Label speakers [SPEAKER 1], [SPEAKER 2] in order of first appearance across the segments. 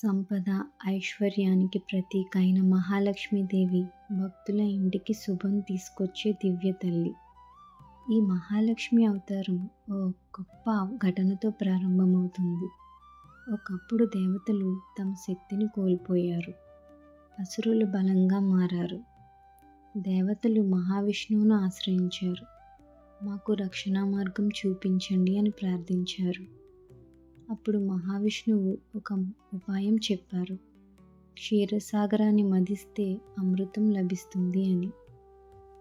[SPEAKER 1] సంపద, ఐశ్వర్యానికి ప్రతీక అయిన మహాలక్ష్మీదేవి భక్తుల ఇంటికి శుభం తీసుకొచ్చే దివ్య తల్లి. ఈ మహాలక్ష్మి అవతారం ఓ గొప్ప ఘటనతో ప్రారంభమవుతుంది. ఒకప్పుడు దేవతలు తమ శక్తిని కోల్పోయారు. అసురులు బలంగా మారారు. దేవతలు మహావిష్ణువును ఆశ్రయించారు. మాకు రక్షణ మార్గం చూపించండి అని ప్రార్థించారు. అప్పుడు మహావిష్ణువు ఒక ఉపాయం చెప్పారు. క్షీరసాగరాన్ని మదిస్తే అమృతం లభిస్తుంది అని.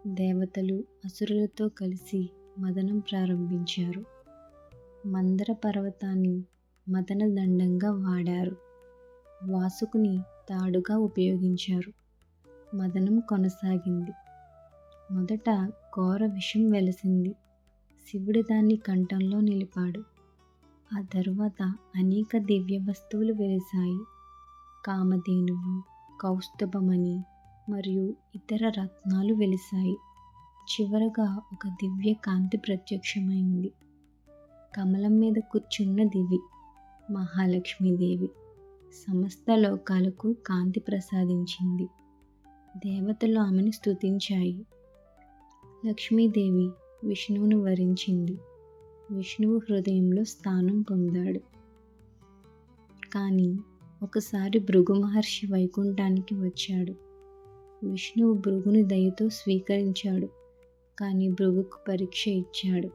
[SPEAKER 1] దేవతలు అసురులతో కలిసి మదనం ప్రారంభించారు. మందర పర్వతాన్ని మదన దండంగా వాడారు. వాసుకుని తాడుగా ఉపయోగించారు. మదనం కొనసాగింది. మొదట ఘోర విషం వెలసింది. శివుడు దాన్ని కంఠంలో నిలిపాడు. ఆ తరువాత అనేక దివ్య వస్తువులు వెలిశాయి. కామధేనువు, కౌస్తుభమణి మరియు ఇతర రత్నాలు వెలిశాయి. చివరగా ఒక దివ్య కాంతి ప్రత్యక్షమైంది. కమలం మీద కూర్చున్న దివి మహాలక్ష్మీదేవి సమస్త లోకాలకు కాంతి ప్రసాదించింది. దేవతలు ఆమెను స్తుతించాయి. లక్ష్మీదేవి విష్ణువును వరించింది. విష్ణువు హృదయంలో స్థానం పొందాడు. కానీ ఒకసారి భృగు మహర్షి వైకుంఠానికి వచ్చాడు. విష్ణువు భృగుని దయతో స్వీకరించాడు. కానీ భృగుకు పరీక్ష ఇచ్చాడు.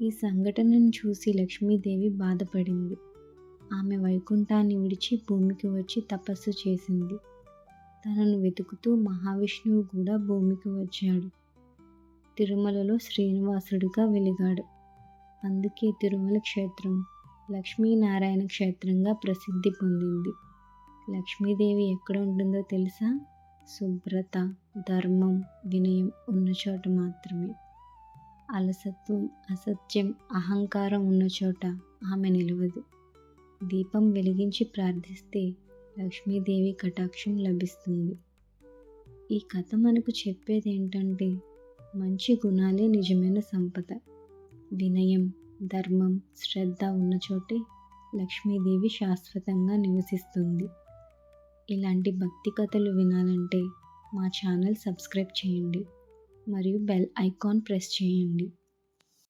[SPEAKER 1] ఈ సంఘటనను చూసి లక్ష్మీదేవి బాధపడింది. ఆమె వైకుంఠాన్ని విడిచి భూమికి వచ్చి తపస్సు చేసింది. తనను వెతుకుతూ మహావిష్ణువు కూడా భూమికి వచ్చాడు. తిరుమలలో శ్రీనివాసుడిగా వెలిగాడు. అందుకే తిరుమల క్షేత్రం లక్ష్మీనారాయణ క్షేత్రంగా ప్రసిద్ధి పొందింది. లక్ష్మీదేవి ఎక్కడ ఉంటుందో తెలుసా? శుభ్రత, ధర్మం, వినయం ఉన్న చోట మాత్రమే. అలసత్వం, అసత్యం, అహంకారం ఉన్న చోట ఆమె నిలవదు. దీపం వెలిగించి ప్రార్థిస్తే లక్ష్మీదేవి కటాక్షం లభిస్తుంది. ఈ కథ మనకు చెప్పేది ఏంటంటే, మంచి గుణాలే నిజమైన సంపద. వినయం, ధర్మం, శ్రద్ధ ఉన్న చోటే లక్ష్మీదేవి శాశ్వతంగా నివసిస్తుంది. ఇలాంటి భక్తి కథలు వినాలంటే మా ఛానల్ సబ్స్క్రైబ్ చేయండి మరియు బెల్ ఐకాన్ ప్రెస్ చేయండి.